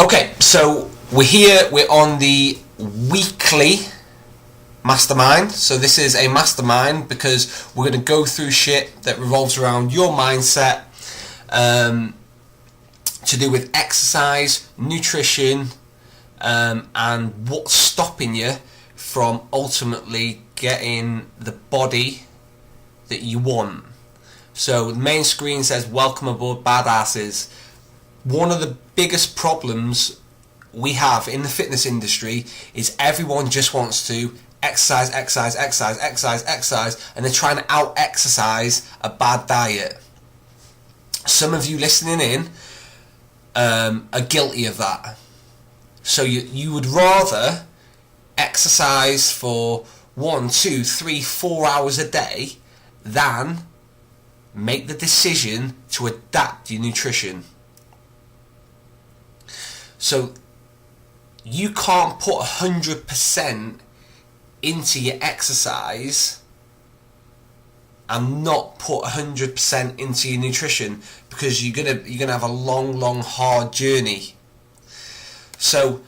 Okay, so we're on the weekly mastermind. So this is a mastermind because we're going to go through shit that revolves around your mindset, to do with exercise, nutrition, and what's stopping you from ultimately getting the body that you want. So the main screen says welcome aboard badasses. One of the biggest problems we have in the fitness industry is everyone just wants to exercise, and they're trying to out-exercise a bad diet. Some of you listening in are guilty of that. So you would rather exercise for 1, 2, 3, 4 hours a day than make the decision to adapt your nutrition. So you can't put 100% into your exercise and not put 100% into your nutrition, because you're gonna have a long, hard journey. So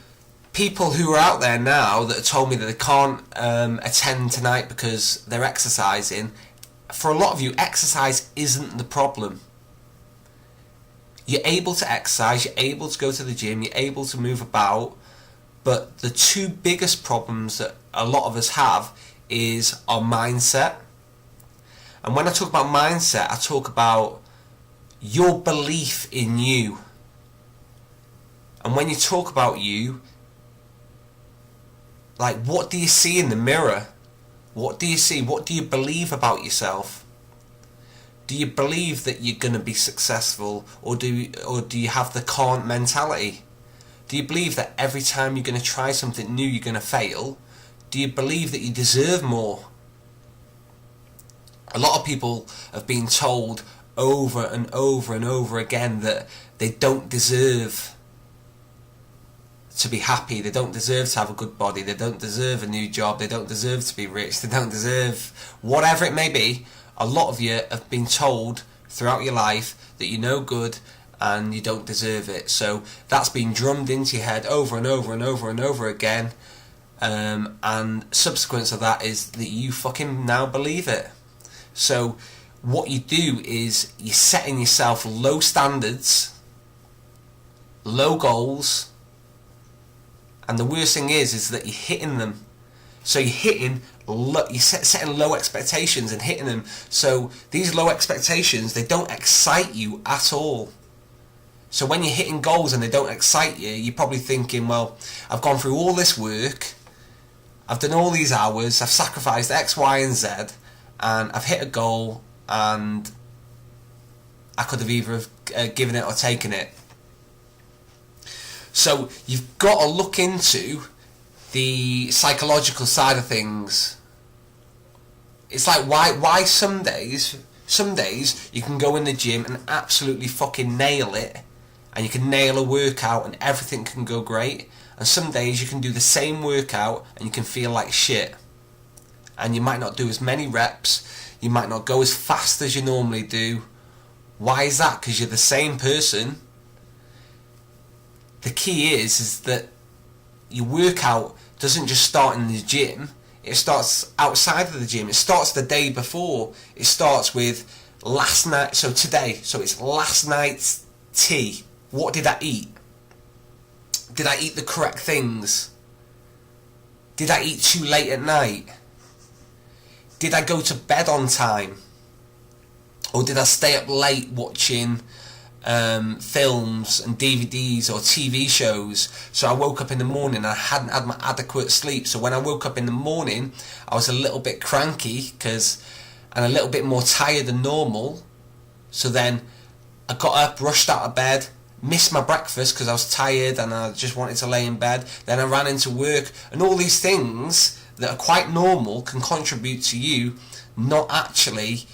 people who are out there now that have told me that they can't attend tonight because they're exercising, for a lot of you, exercise isn't the problem. You're able to exercise, you're able to go to the gym, you're able to move about, but the two biggest problems that a lot of us have is our mindset. And when I talk about mindset, I talk about your belief in you. And when you talk about you, like, what do you see in the mirror? What do you see? What do you believe about yourself? Do you believe that you're going to be successful, or do you have the can't mentality? Do you believe that every time you're going to try something new you're going to fail? Do you believe that you deserve more? A lot of people have been told over and over again that they don't deserve to be happy, they don't deserve to have a good body, they don't deserve a new job, they don't deserve to be rich, they don't deserve whatever it may be. A lot of you have been told throughout your life that you're no good and you don't deserve it. So that's been drummed into your head over and over again. And subsequent to that is that you fucking now believe it. So what you do is you're setting yourself low standards, low goals, and the worst thing is that you're hitting them. So you're setting low expectations and hitting them. So these low expectations, they don't excite you at all. So when you're hitting goals and they don't excite you, you're probably thinking, well, I've gone through all this work, I've done all these hours, I've sacrificed X, Y, and Z, and I've hit a goal, and I could have either given it or taken it. So you've got to look into the psychological side of things. It's like why some days you can go in the gym and absolutely fucking nail it, and you can nail a workout and everything can go great, and some days you can do the same workout and you can feel like shit, and you might not do as many reps, you might not go as fast as you normally do. Why is that? Because you're the same person. The key is that your workout doesn't just start in the gym, it starts outside of the gym. It starts the day before. It starts with last night, so today, so it's last night's tea. What did I eat? Did I eat the correct things? Did I eat too late at night? Did I go to bed on time? Or did I stay up late watching films and DVDs or TV shows? So I woke up in the morning and I hadn't had my adequate sleep. So when I woke up in the morning, I was a little bit cranky and a little bit more tired than normal. So then I got up, rushed out of bed, missed my breakfast because I was tired and I just wanted to lay in bed. Then I ran into work, and all these things that are quite normal can contribute to you not actually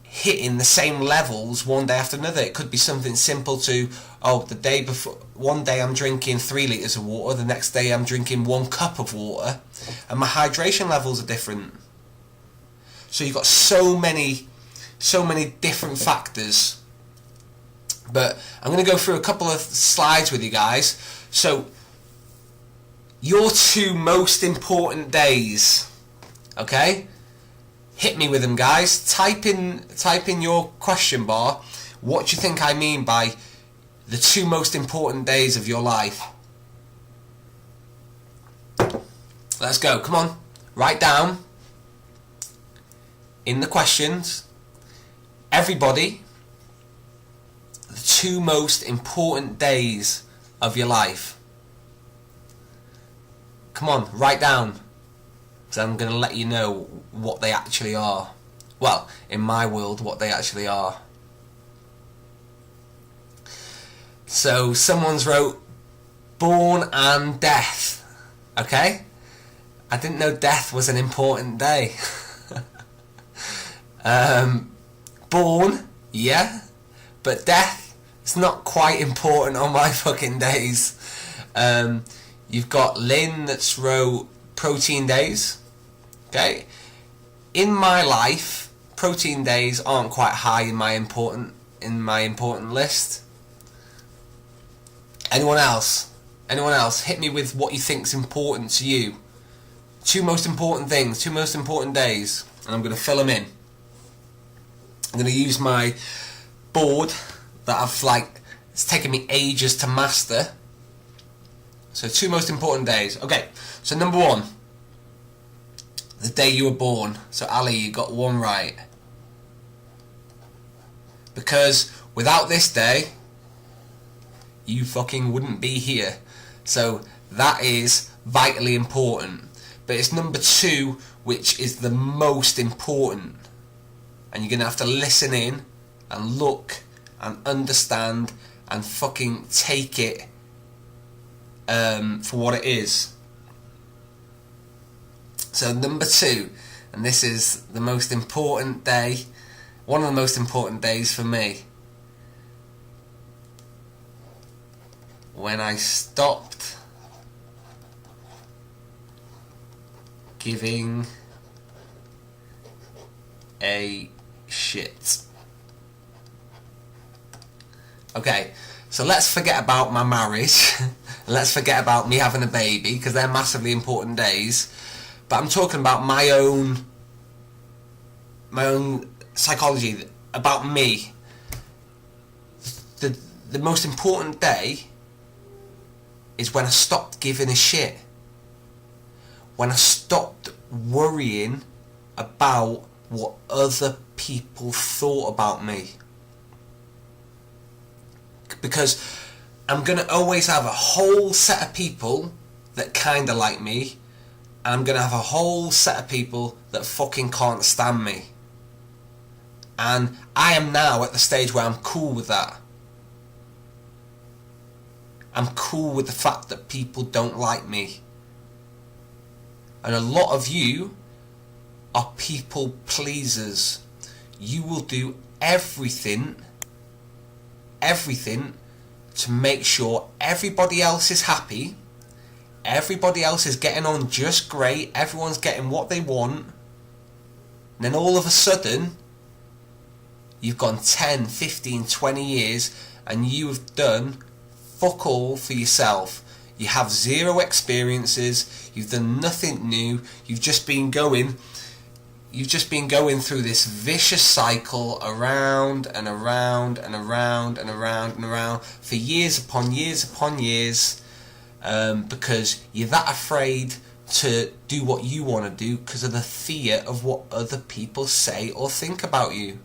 hitting the same levels one day after another. It could be something simple to, the day before, one day I'm drinking 3 litres of water, the next day I'm drinking 1 cup of water, and my hydration levels are different. So you've got so many different factors But I'm going to go through a couple of slides with you guys. So, your 2 most important days. Okay? Hit me with them, guys. Type in your question bar what do you think I mean by the 2 most important days of your life. Let's go. Come on. Write down in the questions, everybody, the 2 most important days of your life. Come on, write down. So I'm going to let you know what they actually are. Well, in my world, what they actually are. So someone's wrote born and death. Okay? I didn't know death was an important day. Born, yeah. But death is not quite important on my fucking days. You've got Lynn that's wrote protein days. Okay? In my life, protein days aren't quite high in my important list. Anyone else? Anyone else? Hit me with what you think's important to you. 2 most important things, 2 most important days, and I'm going to fill them in. I'm going to use my board that it's taken me ages to master. So 2 most important days. Okay, so number 1, the day you were born. So Ali, you got 1 right. Because without this day, you fucking wouldn't be here. So that is vitally important. But it's number 2 which is the most important. And you're going to have to listen in and look and understand and fucking take it for what it is. So number 2, and this is the most important day, one of the most important days for me. When I stopped giving a shit. Okay, so let's forget about my marriage. Let's forget about me having a baby, because they're massively important days. But I'm talking about my own psychology, about me. The most important day is when I stopped giving a shit. When I stopped worrying about what other people thought about me. Because I'm going to always have a whole set of people that kind of like me, and I'm going to have a whole set of people that fucking can't stand me. And I am now at the stage where I'm cool with that. I'm cool with the fact that people don't like me. And a lot of you are people pleasers. You will do everything to make sure everybody else is happy, everybody else is getting on just great, everyone's getting what they want, and then all of a sudden you've gone 10, 15, 20 years and you have done fuck all for yourself. You have 0 experiences, you've done nothing new, you've just been going through this vicious cycle around and around and around and around and around for years upon years upon years, because you're that afraid to do what you want to do because of the fear of what other people say or think about you.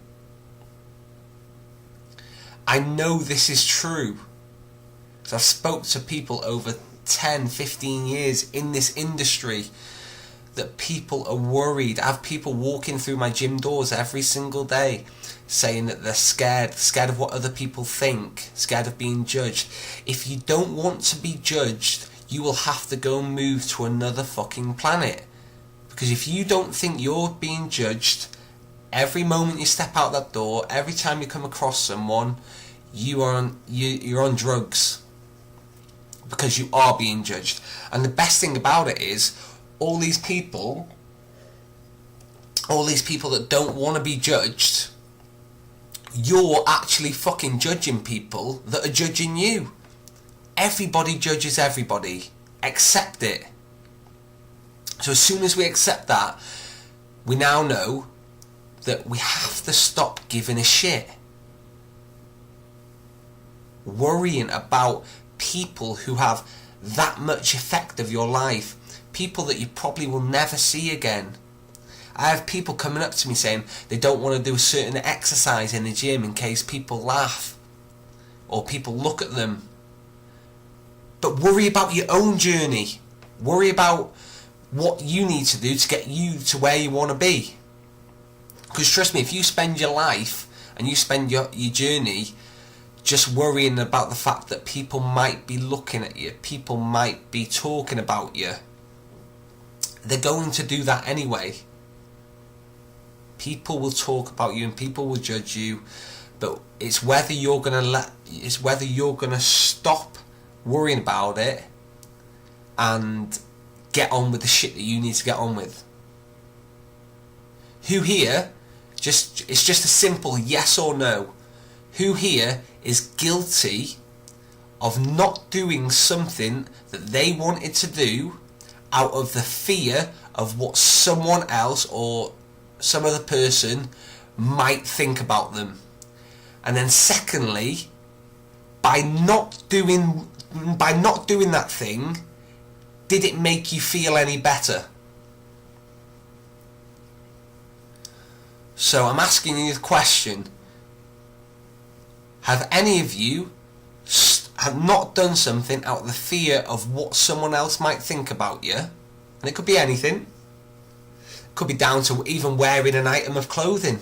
I know this is true. So I've spoke to people over 10, 15 years in this industry that people are worried. I have people walking through my gym doors every single day saying that they're scared of what other people think, scared of being judged. If you don't want to be judged, you will have to go and move to another fucking planet. Because if you don't think you're being judged, every moment you step out that door, every time you come across someone, you're on drugs. Because you are being judged. And the best thing about it is, all these people that don't want to be judged, you're actually fucking judging people that are judging you. Everybody judges everybody. Accept it. So as soon as we accept that, we now know that we have to stop giving a shit. Worrying about people who have that much effect of your life. People that you probably will never see again. I have people coming up to me saying they don't want to do a certain exercise in the gym in case people laugh or people look at them. But worry about your own journey. Worry about what you need to do to get you to where you want to be. Because trust me, if you spend your life and you spend your journey just worrying about the fact that people might be looking at you, people might be talking about you, they're going to do that anyway. People will talk about you and people will judge you, but it's whether you're gonna stop worrying about it and get on with the shit that you need to get on with. Who here, it's just a simple yes or no. Who here is guilty of not doing something that they wanted to do out of the fear of what someone else or some other person might think about them? And then secondly, by not doing that thing, did it make you feel any better? So I'm asking you the question, have any of you have not done something out of the fear of what someone else might think about you? And it could be anything. It could be down to even wearing an item of clothing.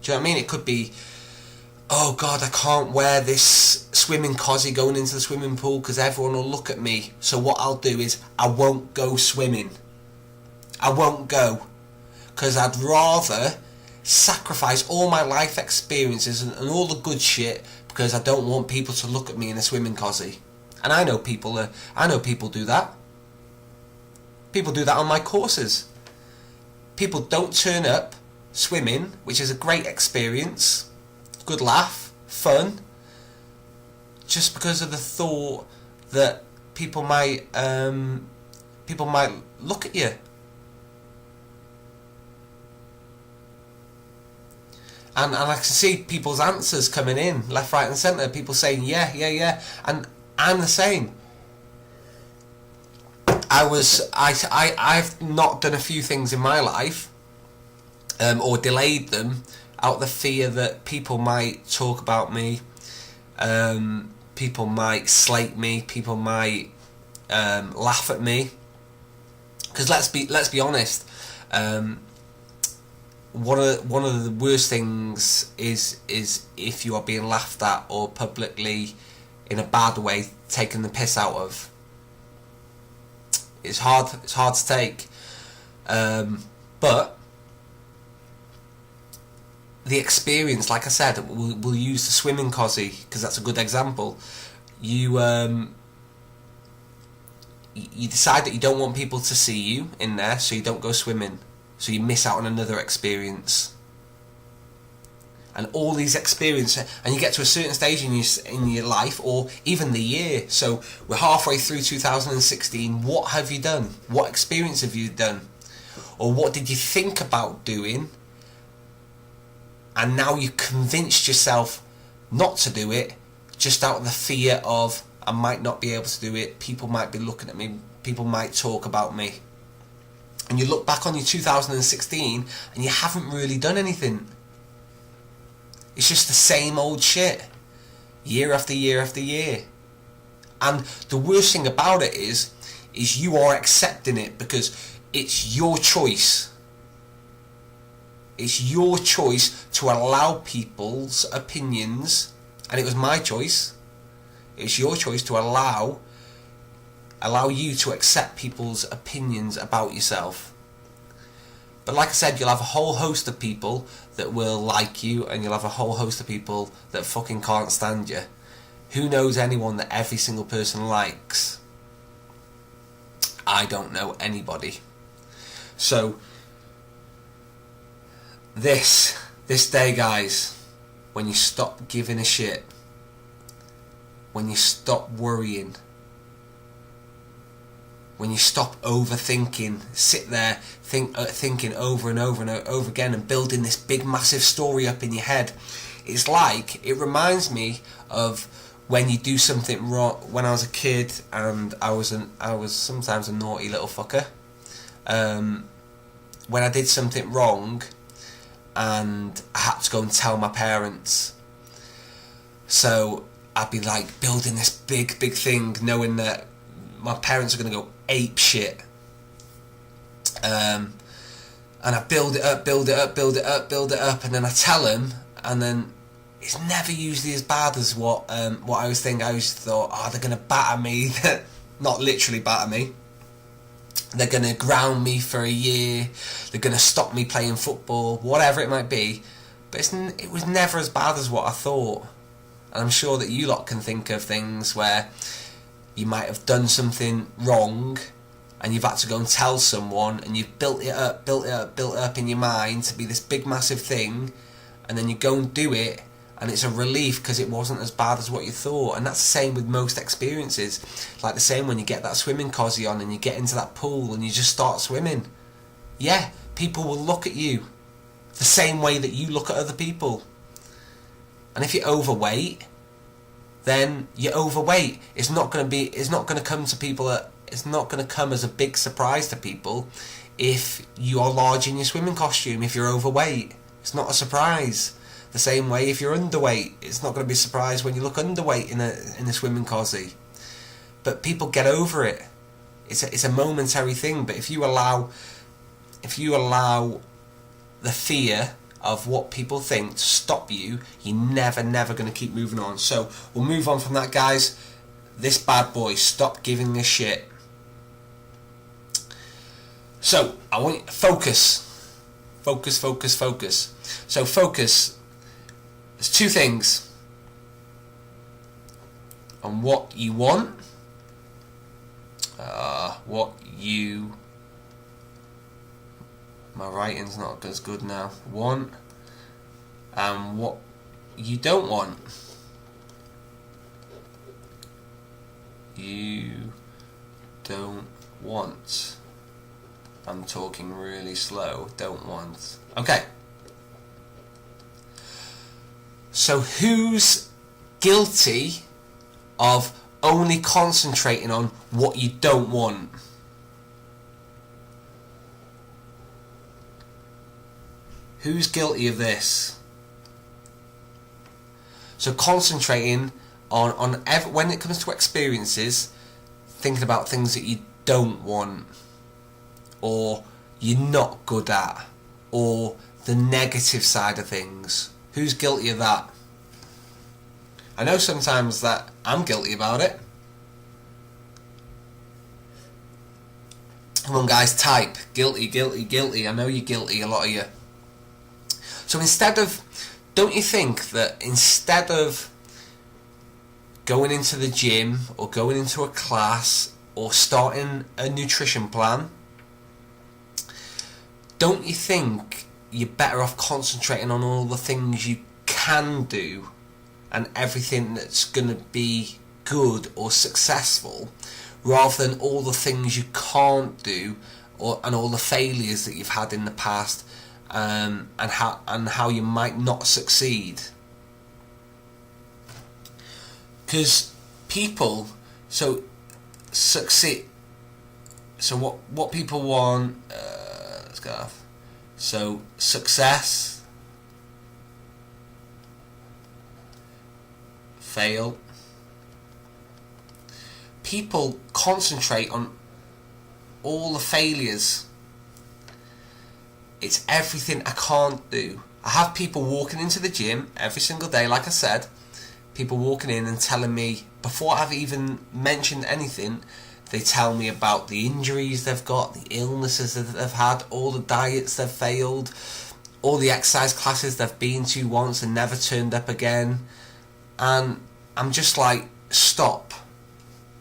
Do you know what I mean? It could be, oh God, I can't wear this swimming cosy going into the swimming pool because everyone will look at me. So what I'll do is I won't go swimming. I won't go. Because I'd rather sacrifice all my life experiences and all the good shit because I don't want people to look at me in a swimming cosy. And I know people do that. People do that on my courses. People don't turn up swimming, which is a great experience, good laugh, fun, just because of the thought that people might look at you. And I can see people's answers coming in, left, right and centre. People saying, yeah. And I'm the same. I've not done a few things in my life, or delayed them, out of the fear that people might talk about me, people might slate me, people might laugh at me. Because let's be honest, one of the worst things is if you are being laughed at or publicly in a bad way taken the piss out of. It's hard to take, but the experience, like I said, we'll use the swimming cosy because that's a good example. You decide that you don't want people to see you in there, so you don't go swimming. So you miss out on another experience. And all these experiences, and you get to a certain stage in your life, or even the year. So we're halfway through 2016. What have you done? What experience have you done? Or what did you think about doing? And now you convinced yourself not to do it, just out of the fear of, I might not be able to do it, people might be looking at me, people might talk about me. And you look back on your 2016 and you haven't really done anything. It's just the same old shit, year after year after year. And the worst thing about it is you are accepting it because it's your choice. It's your choice to allow people's opinions, and it was my choice. It's your choice to allow you to accept people's opinions about yourself. But like I said, you'll have a whole host of people that will like you, and you'll have a whole host of people that fucking can't stand you. Who knows anyone that every single person likes? I don't know anybody. So This day, guys, when you stop giving a shit, when you stop worrying, when you stop overthinking, sit there thinking over and over and over again and building this big massive story up in your head, it's like, it reminds me of when you do something wrong. When I was a kid and I was sometimes a naughty little fucker, when I did something wrong and I had to go and tell my parents, so I'd be like building this big thing, knowing that my parents are going to go ape shit, and I build it up, and then I tell them, and then it's never usually as bad as what I was thinking. I always thought, oh, they're going to batter me. Not literally batter me. They're going to ground me for a year. They're going to stop me playing football, whatever it might be. But it was never as bad as what I thought. And I'm sure that you lot can think of things where you might have done something wrong and you've had to go and tell someone, and you've built it up in your mind to be this big massive thing, and then you go and do it, and it's a relief because it wasn't as bad as what you thought. And that's the same with most experiences. Like the same when you get that swimming cosy on and you get into that pool and you just start swimming. Yeah, people will look at you the same way that you look at other people. And if you're overweight, then you're overweight. It's not going to come to people. It's not going to come as a big surprise to people if you are large in your swimming costume. If you're overweight, it's not a surprise. The same way, if you're underweight, it's not going to be a surprise when you look underweight in a swimming cosy. But people get over it. It's a momentary thing. But if you allow the fear of what people think to stop you, you're never going to keep moving on. So we'll move on from that, guys. This bad boy, stop giving a shit. So I want you to focus. So focus. There's two things on what you want, my writing's not as good now, want, and what you don't want. You don't want. I'm talking really slow. Don't want. Okay. So who's guilty of only concentrating on what you don't want? Who's guilty of this? So concentrating on when it comes to experiences, thinking about things that you don't want, or you're not good at, or the negative side of things. Who's guilty of that? I know sometimes that I'm guilty about it. Come on, guys, type. Guilty. I know you're guilty, a lot of you. So don't you think that instead of going into the gym or going into a class or starting a nutrition plan, don't you think you're better off concentrating on all the things you can do and everything that's going to be good or successful, rather than all the things you can't do and all the failures that you've had in the past, and how you might not succeed? Because people succeed. So what people want? Let's go off. So success, fail. People concentrate on all the failures. It's everything I can't do. I have people walking into the gym every single day, like I said, people walking in and telling me, before I've even mentioned anything, they tell me about the injuries they've got, the illnesses that they've had, all the diets they've failed, all the exercise classes they've been to once and never turned up again. And I'm just like, stop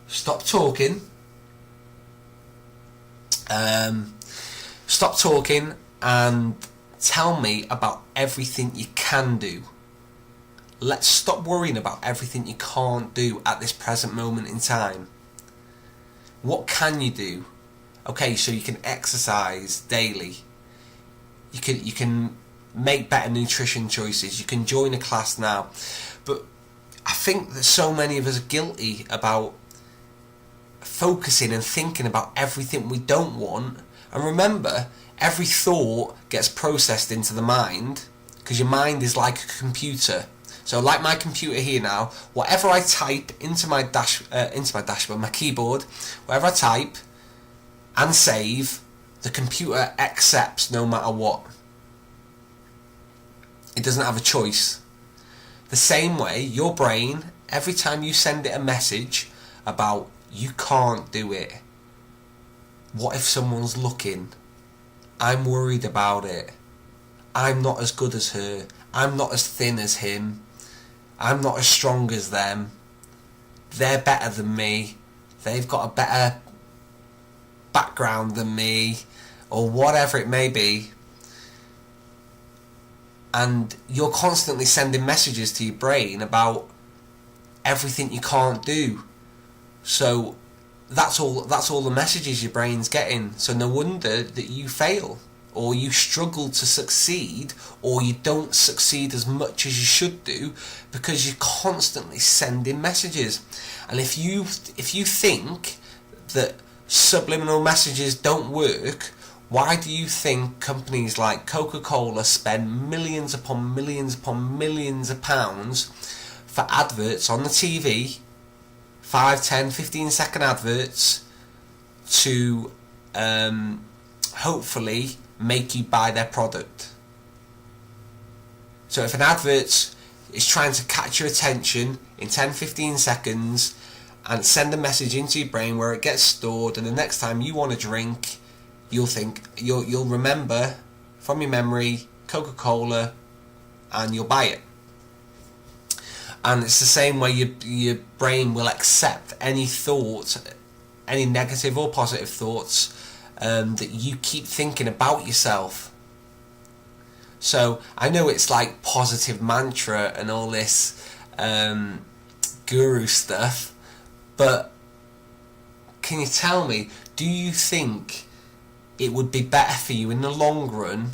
talking. Stop talking and Tell me about everything you can do. Let's stop worrying about everything you can't do at this present moment in time. What can you do? Okay, so you can exercise daily. You can make better nutrition choices. You can join a class now. But I think that so many of us are guilty about focusing and thinking about everything we don't want. And remember, every thought gets processed into the mind, because your mind is like a computer. So like my computer here now, whatever I type into my dashboard, my keyboard, whatever I type and save, the computer accepts no matter what. It doesn't have a choice. The same way, your brain, every time you send it a message about you can't do it, what if someone's looking? I'm worried about it. I'm not as good as her. I'm not as thin as him. I'm not as strong as them. They're better than me. They've got a better background than me, or whatever it may be. And you're constantly sending messages to your brain about everything you can't do. So that's all the messages your brain's getting. So no wonder that you fail, or you struggle to succeed, or you don't succeed as much as you should do, because you're constantly sending messages. And if you think that subliminal messages don't work, why do you think companies like Coca-Cola spend millions upon millions upon millions of pounds for adverts on the TV, 5, 10, 15 second adverts, to hopefully make you buy their product? So if an advert is trying to catch your attention in 10, 15 seconds and send a message into your brain where it gets stored, and the next time you want a drink, you'll remember from your memory Coca-Cola, and you'll buy it. And it's the same way your brain will accept any thought, any negative or positive thoughts that you keep thinking about yourself. So I know it's like positive mantra and all this guru stuff, but can you tell me, do you think it would be better for you in the long run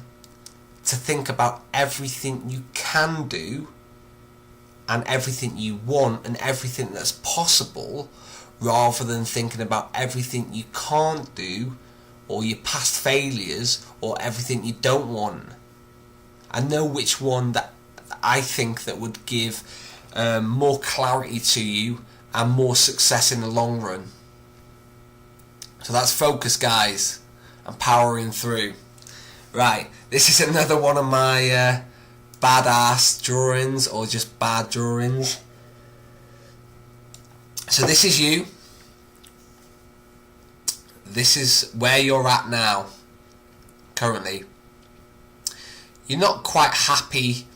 to think about everything you can do and everything you want and everything that's possible, rather than thinking about everything you can't do, or your past failures, or everything you don't want? I know which one that I think that would give more clarity to you and more success in the long run. So that's focus, guys, and powering through. Right, this is another one of my badass drawings, or just bad drawings. So this is you. This is where you're at now, currently. You're not quite happy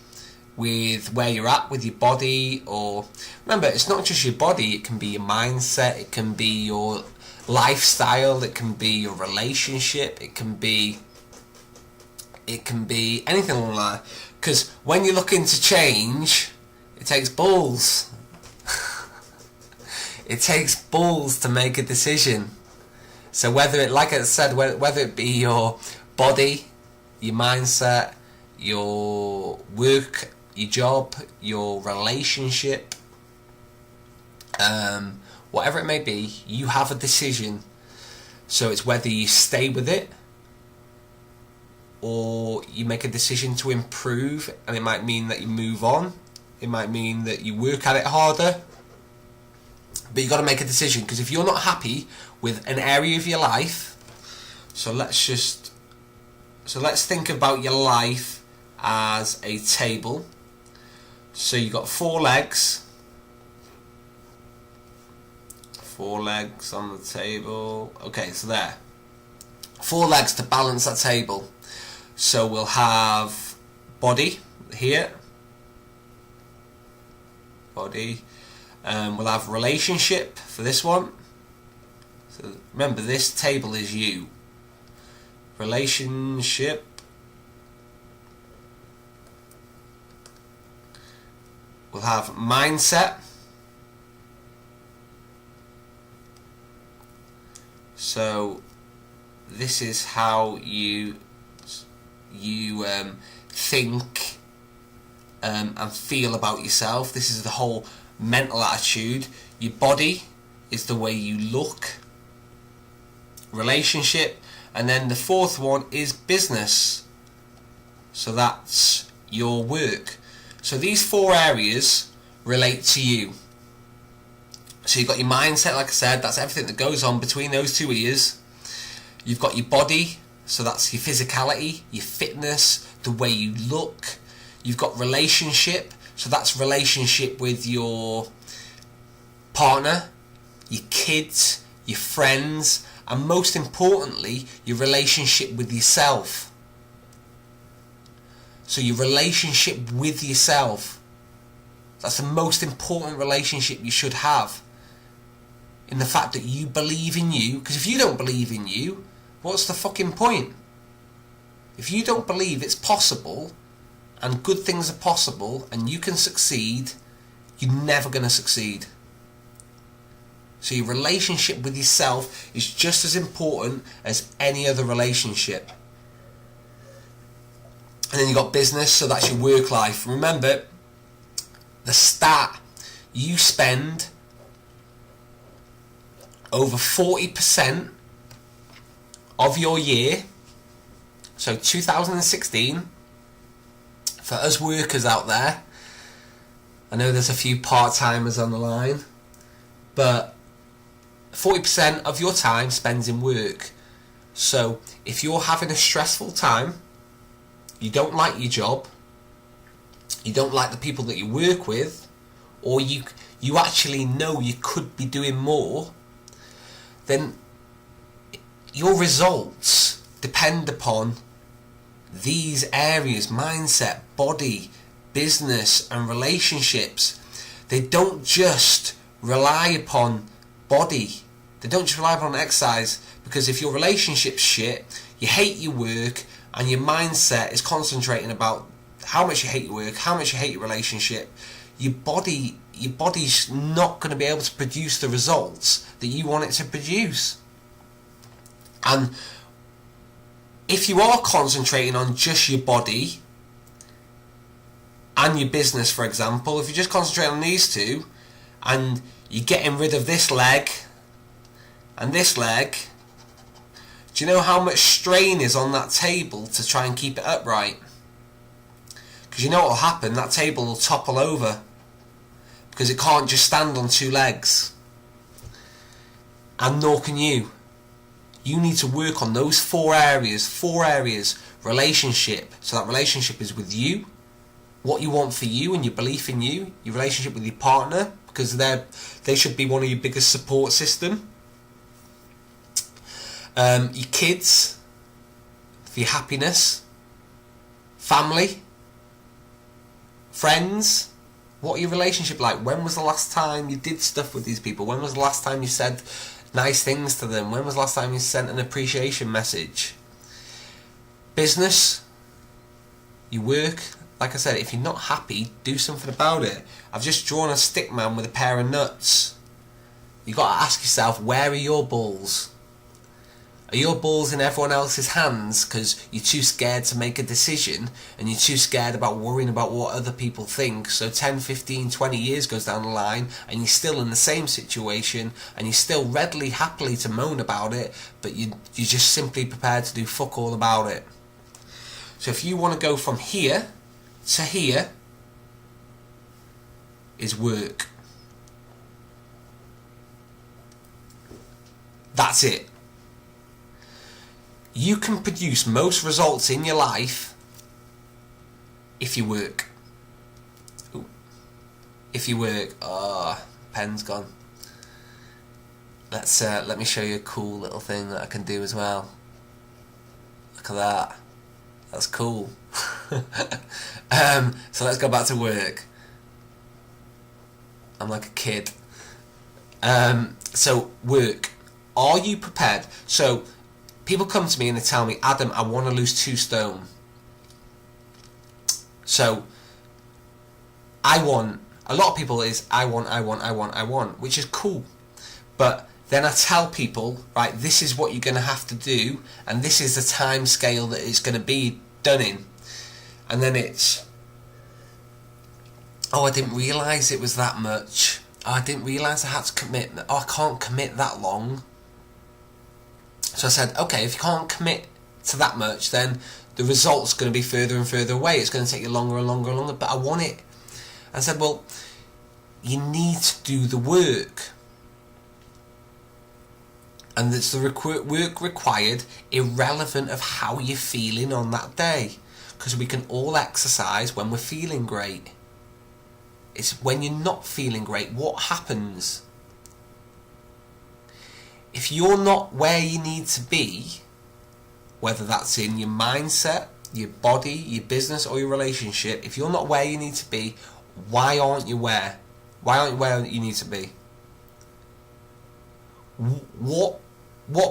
with where you're at with your body, or remember, it's not just your body, it can be your mindset, it can be your lifestyle, it can be your relationship, it can be anything like that. Because when you're looking to change, it takes balls. It takes balls to make a decision. So whether it, like I said, whether it be your body, your mindset, your work, your job, your relationship, whatever it may be, you have a decision. So it's whether you stay with it, or you make a decision to improve, and it might mean that you move on, it might mean that you work at it harder, but you got to make a decision. Because if you're not happy with an area of your life, so let's think about your life as a table. So you got 4 legs on the table. Okay, so there, 4 legs to balance that table. So we'll have body here, body. We'll have relationship for this one. So remember, this table is you. Relationship. we'll have mindset. So this is how you think and feel about yourself. This is the whole mental attitude. Your body is the way you look. Relationship. And then the fourth one is business. So that's your work. So these 4 areas relate to you. So you've got your mindset, like I said, that's everything that goes on between those 2 ears. You've got your body, so that's your physicality, your fitness, the way you look. You've got relationship, so that's relationship with your partner, your kids, your friends, and most importantly, your relationship with yourself. So your relationship with yourself, that's the most important relationship you should have. In the fact that you believe in you, because if you don't believe in you, what's the fucking point? If you don't believe it's possible, and good things are possible, and you can succeed, you're never going to succeed. So your relationship with yourself is just as important as any other relationship. And then you've got business, so that's your work life. Remember, the stat, you spend over 40% of your year, so 2016, for us workers out there, I know there's a few part-timers on the line, but 40% of your time spends in work. So if you're having a stressful time, you don't like your job, you don't like the people that you work with, or you actually know you could be doing more, then your results depend upon these areas: mindset, body, business, and relationships. They don't just rely upon body. They don't just rely upon exercise, because if your relationship's shit, you hate your work, and your mindset is concentrating about how much you hate your work, how much you hate your relationship, your body's not going to be able to produce the results that you want it to produce. And if you are concentrating on just your body and your business, for example, if you just concentrate on these two and you're getting rid of this leg and this leg, do you know how much strain is on that table to try and keep it upright? Because you know what will happen, that table will topple over because it can't just stand on 2 legs. And nor can you. You need to work on those 4 areas. Relationship, so that relationship is with you, what you want for you and your belief in you. Your relationship with your partner, because they should be one of your biggest support system. Your kids, for your happiness. Family, friends. What are your relationship like? When was the last time you did stuff with these people? When was the last time you said nice things to them? When was the last time you sent an appreciation message? Business, your work. Like I said, if you're not happy, do something about it. I've just drawn a stick man with a pair of nuts. You've got to ask yourself, where are your balls? Are your balls in everyone else's hands because you're too scared to make a decision and you're too scared about worrying about what other people think? So 10, 15, 20 years goes down the line and you're still in the same situation and you're still readily, happily to moan about it, but you're just simply prepared to do fuck all about it. So if you want to go from here to here, is work. That's it. You can produce most results in your life if you work. Ooh. If you work. Pen's gone. Let me show you a cool little thing that I can do as well. Look at that. That's cool. So let's go back to work. I'm like a kid. So work. Are you prepared? So people come to me and they tell me, Adam, I want to lose 2 stone. So I want A lot of people is I want, which is cool. But then I tell people, right, this is what you're going to have to do, and this is the time scale that it's going to be done in. And then it's, oh, I didn't realise it was that much. Oh, I didn't realise I had to commit. Oh, I can't commit that long. So I said, okay, if you can't commit to that much, then the result's going to be further and further away. It's going to take you longer and longer and longer, but I want it. I said, well, you need to do the work. And it's the work required irrelevant of how you're feeling on that day. Because we can all exercise when we're feeling great. It's when you're not feeling great, what happens? If you're not where you need to be, whether that's in your mindset, your body, your business or your relationship, if you're not where you need to be, why aren't you where? Why aren't you where you need to be? What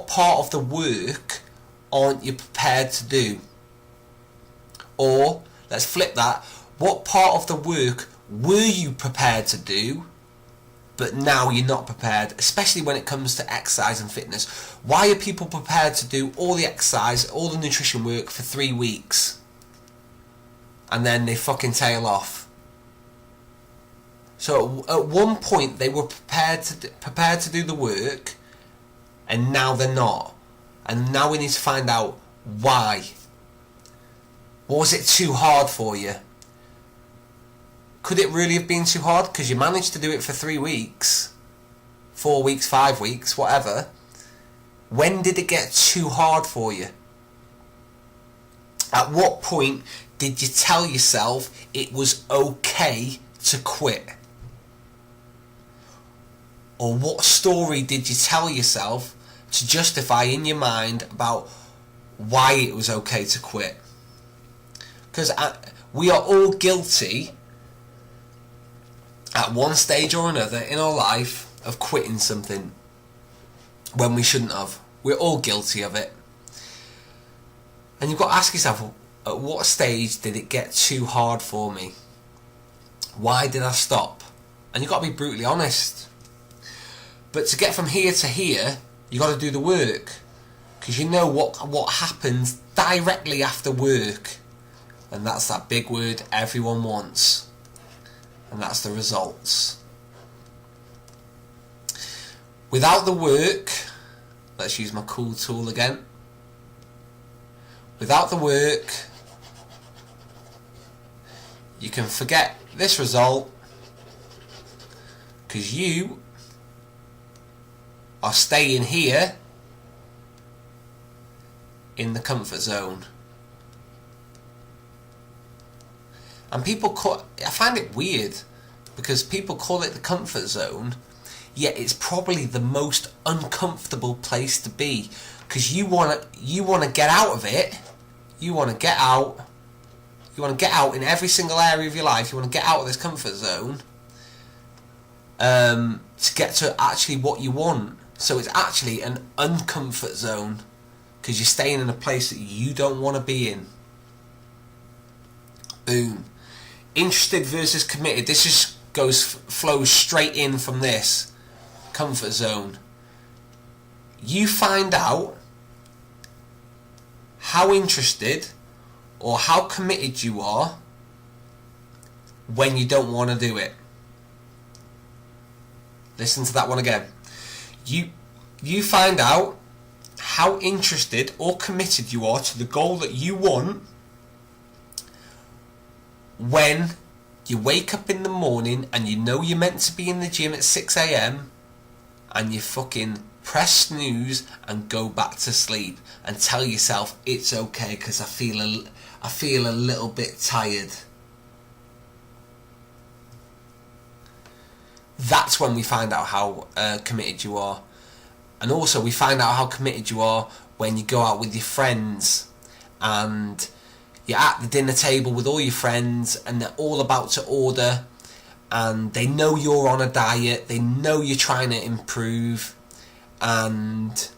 part of the work aren't you prepared to do? Or, let's flip that, what part of the work were you prepared to do, but now you're not prepared, especially when it comes to exercise and fitness? Why are people prepared to do all the exercise, all the nutrition work for 3 weeks, and then they fucking tail off? So at one point they were prepared to do the work, and now they're not. And now we need to find out why. Was it too hard for you? Could it really have been too hard? Because you managed to do it for 3 weeks, 4 weeks, 5 weeks, whatever. When did it get too hard for you? At what point did you tell yourself it was okay to quit? Or what story did you tell yourself to justify in your mind about why it was okay to quit? Because we are all guilty at one stage or another in our life of quitting something when we shouldn't have. We're all guilty of it. And you've got to ask yourself, at what stage did it get too hard for me? Why did I stop? And you've got to be brutally honest. But to get from here to here, you've got to do the work. Because you know what happens directly after work. And that's that big word everyone wants. And that's the results. Without the work, let's use my cool tool again. Without the work, you can forget this result, because you are staying here in the comfort zone. And I find it weird, because people call it the comfort zone, yet it's probably the most uncomfortable place to be, because you want to get out of it. You want to get out. You want to get out in every single area of your life. You want to get out of this comfort zone to get to actually what you want. So it's actually an uncomfort zone, because you're staying in a place that you don't want to be in. Boom. Interested versus committed. This just flows straight in from this comfort zone. You find out how interested or how committed you are when you don't want to do it. Listen to that one again. You find out how interested or committed you are to the goal that you want when you wake up in the morning and you know you're meant to be in the gym at 6 a.m. and you fucking press snooze and go back to sleep and tell yourself it's okay because I feel a little bit tired. That's when we find out how committed you are. And also we find out how committed you are when you go out with your friends and you're at the dinner table with all your friends and they're all about to order and they know you're on a diet, they know you're trying to improve, and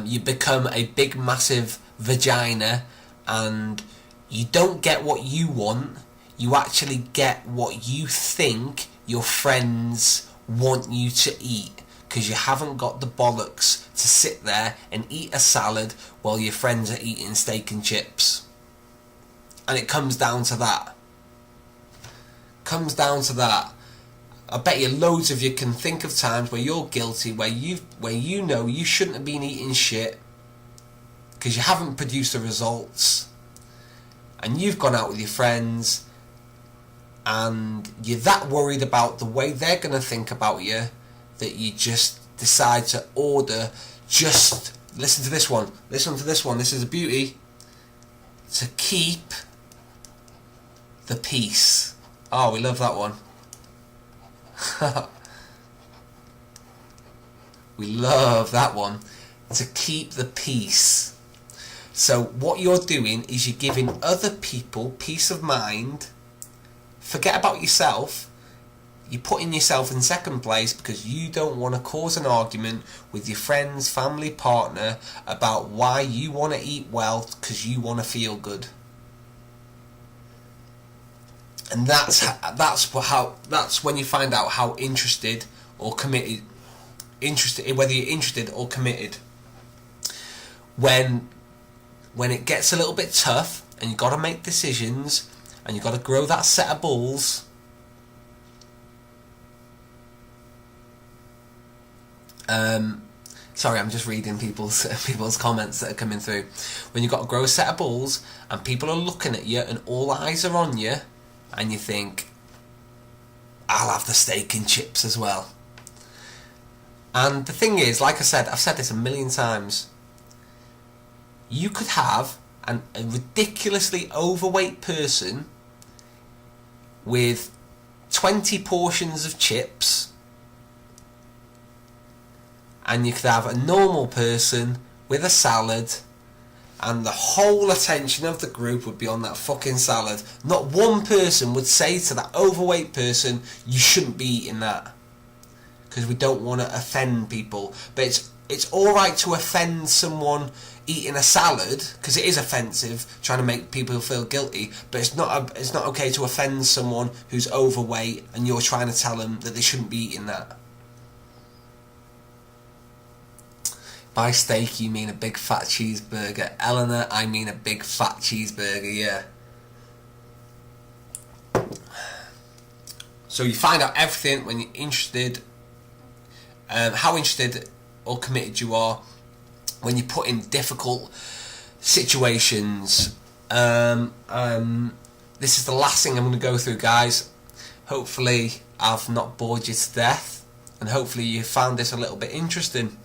you become a big massive vagina and you don't get what you want. you actually get what you think your friends want you to eat, because you haven't got the bollocks to sit there and eat a salad while your friends are eating steak and chips. And it comes down to that. I bet you loads of you can think of times where you're guilty, where you know you shouldn't have been eating shit because you haven't produced the results, and you've gone out with your friends and you're that worried about the way they're going to think about you that you just decide to order, just listen to this one, this is a beauty, to keep the peace. Oh, we love that one. We love that one. To keep the peace. So what you're doing is you're giving other people peace of mind. Forget about yourself. You're putting yourself in second place because you don't want to cause an argument with your friends, family, partner about why you want to eat well because you want to feel good. And that's when you find out how interested or committed, whether you're interested or committed. When it gets a little bit tough and you've got to make decisions and you've got to grow that set of balls, sorry, I'm just reading people's comments that are coming through. When you've got to grow a set of balls and people are looking at you and all eyes are on you, and you think, I'll have the steak and chips as well. And the thing is, like I said, I've said this a million times, you could have a ridiculously overweight person with 20 portions of chips, and you could have a normal person with a salad, and the whole attention of the group would be on that fucking salad. Not one person would say to that overweight person, you shouldn't be eating that, because we don't want to offend people. But it's alright to offend someone eating a salad, because it is offensive, trying to make people feel guilty, but it's not okay to offend someone who's overweight and you're trying to tell them that they shouldn't be eating that. By steak, you mean a big fat cheeseburger. Eleanor, I mean a big fat cheeseburger, yeah. So you find out everything when you're interested, how interested or committed you are when you put in difficult situations. This is the last thing I'm going to go through, guys. Hopefully I've not bored you to death, and hopefully you found this a little bit interesting.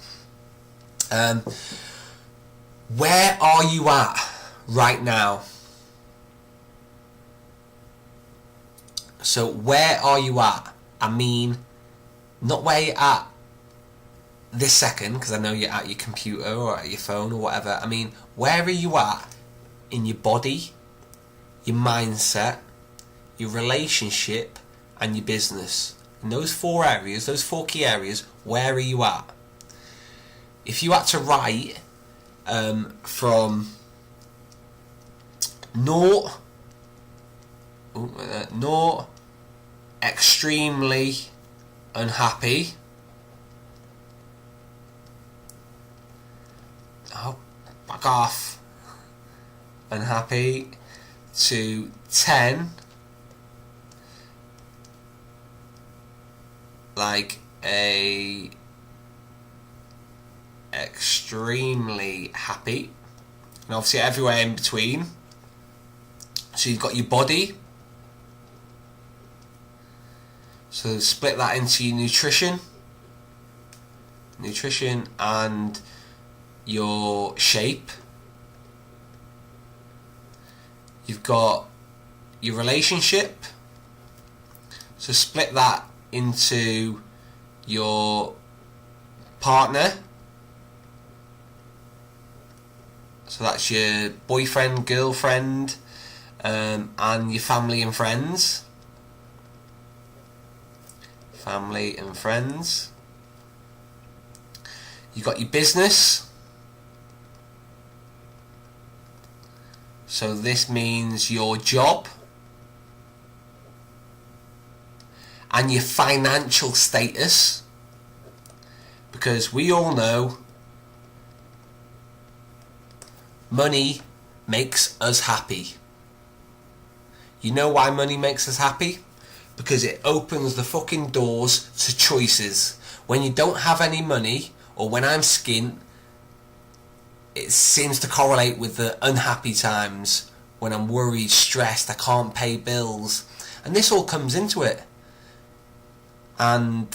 Where are you at right now? So where are you at? I mean, not where you're at this second, because I know you're at your computer or at your phone or whatever. I mean, where are you at in your body, your mindset, your relationship and your business? In those four areas, those four key areas, where are you at? If you had to write from naught, extremely unhappy, back off, unhappy, to 10, like a extremely happy, and obviously everywhere in between. So you've got your body, so split that into your nutrition and your shape. You've got your relationship, so split that into your partner. So that's your boyfriend, girlfriend, and your family and friends. Family and friends. You've got your business. So this means your job. and your financial status, because we all know money makes us happy. You know why money makes us happy? Because it opens the fucking doors to choices. When you don't have any money, or when I'm skint, it seems to correlate with the unhappy times, when I'm worried, stressed, I can't pay bills, and this all comes into it. And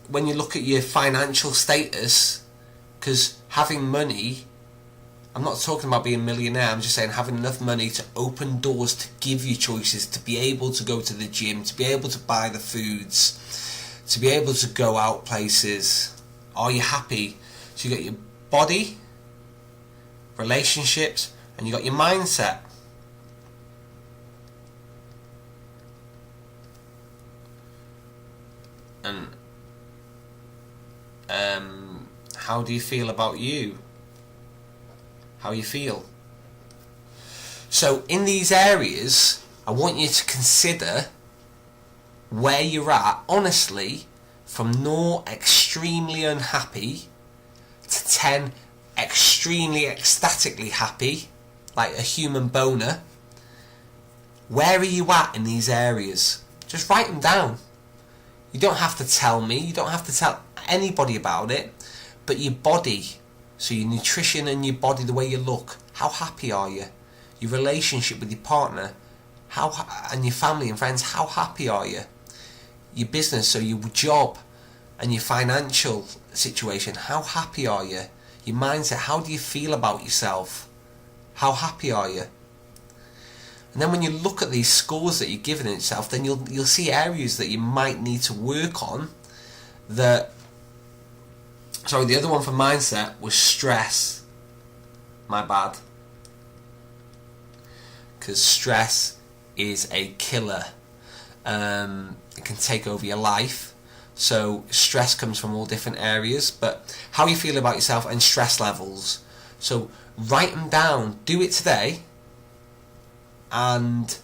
when you look at your financial status, because having money, I'm not talking about being a millionaire, I'm just saying having enough money to open doors to give you choices, to be able to go to the gym, to be able to buy the foods, to be able to go out places. Are you happy? So you got your body, relationships, and you got your mindset. And how do you feel about you? How you feel? So in these areas, I want you to consider where you're at, honestly, from 0 extremely unhappy to 10 extremely ecstatically happy, like a human boner. Where are you at in these areas? Just write them down. You don't have to tell me, you don't have to tell anybody about it, but your body, so your nutrition and your body, the way you look, how happy are you? Your relationship with your partner, and your family and friends, how happy are you? Your business, so your job and your financial situation, how happy are you? Your mindset, how do you feel about yourself? How happy are you? And then when you look at these scores that you're giving yourself, then you'll see areas that you might need to work on. The other one for mindset was stress. My bad. Because stress is a killer. It can take over your life. So stress comes from all different areas, but how you feel about yourself and stress levels. So write them down. Do it today. And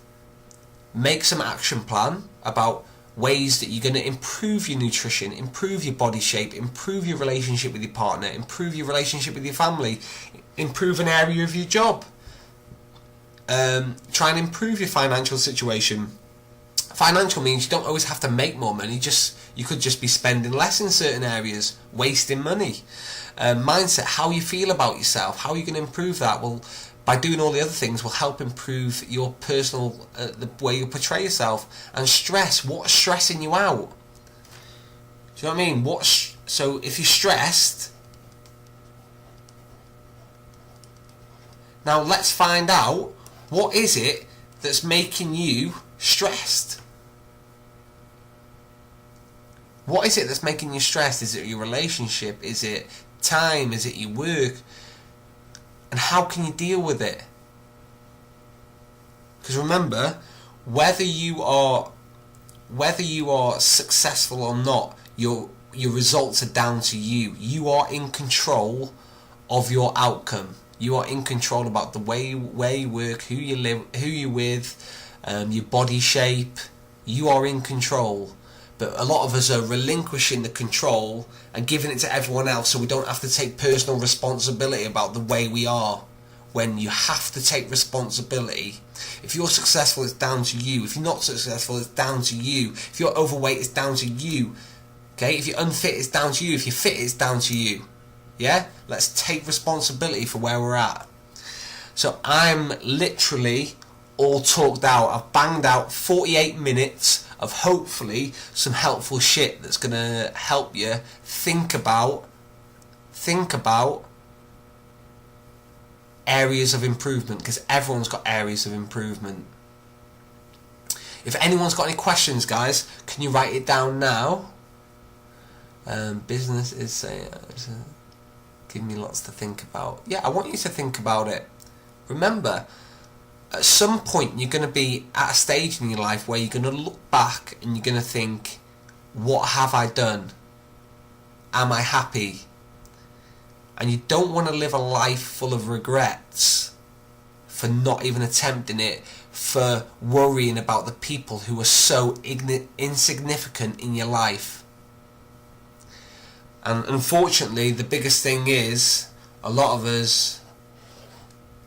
make some action plan about ways that you're going to improve your nutrition, improve your body shape, improve your relationship with your partner, improve your relationship with your family, improve an area of your job. Try and improve your financial situation. Financial means you don't always have to make more money, you could just be spending less in certain areas, wasting money. Mindset, how you feel about yourself, how are you going to improve that? Well, by doing all the other things will help improve your personal, the way you portray yourself. And stress, what's stressing you out? Do you know what I mean? So if you're stressed, now let's find out, what is it that's making you stressed? What is it that's making you stressed? Is it your relationship? Is it time? Is it your work? And how can you deal with it? Because remember, whether you are successful or not, your results are down to you. You are in control of your outcome. You are in control about the where you work, who you live, who you're with, your body shape. You are in control. But a lot of us are relinquishing the control and giving it to everyone else, so we don't have to take personal responsibility about the way we are. When you have to take responsibility. If you're successful, it's down to you. If you're not successful, it's down to you. If you're overweight, it's down to you. Okay? If you're unfit, it's down to you. If you're fit, it's down to you. Yeah? Let's take responsibility for where we're at. So I'm literally all talked out. I've banged out 48 minutes of hopefully some helpful shit that's going to help you think about areas of improvement, because everyone's got areas of improvement. If anyone's got any questions, guys, can you write it down now? Business is saying, giving me lots to think about. Yeah, I want you to think about it. Remember, at some point you're going to be at a stage in your life where you're going to look back and you're going to think, what have I done? Am I happy? And you don't want to live a life full of regrets for not even attempting it, for worrying about the people who are so insignificant in your life. And unfortunately, the biggest thing is, a lot of us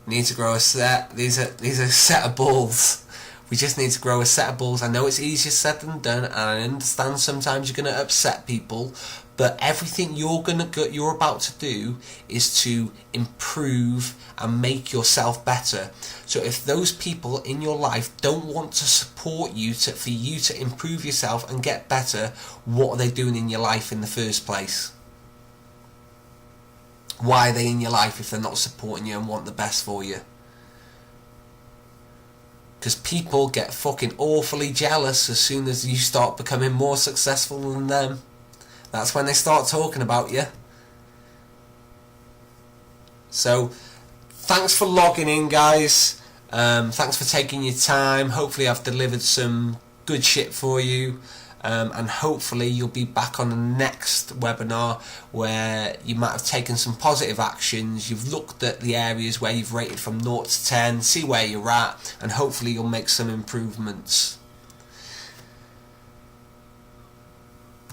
need to grow a set. These are a set of balls. We just need to grow a set of balls. I know it's easier said than done, and I understand sometimes you're going to upset people, but everything you're about to do is to improve and make yourself better. So if those people in your life don't want to support you for you to improve yourself and get better, what are they doing in your life in the first place? Why are they in your life if they're not supporting you and want the best for you? Because people get fucking awfully jealous as soon as you start becoming more successful than them. That's when they start talking about you. So, thanks for logging in, guys. Thanks for taking your time. Hopefully I've delivered some good shit for you. And hopefully you'll be back on the next webinar where you might have taken some positive actions. You've looked at the areas where you've rated from 0 to 10, see where you're at, and hopefully you'll make some improvements.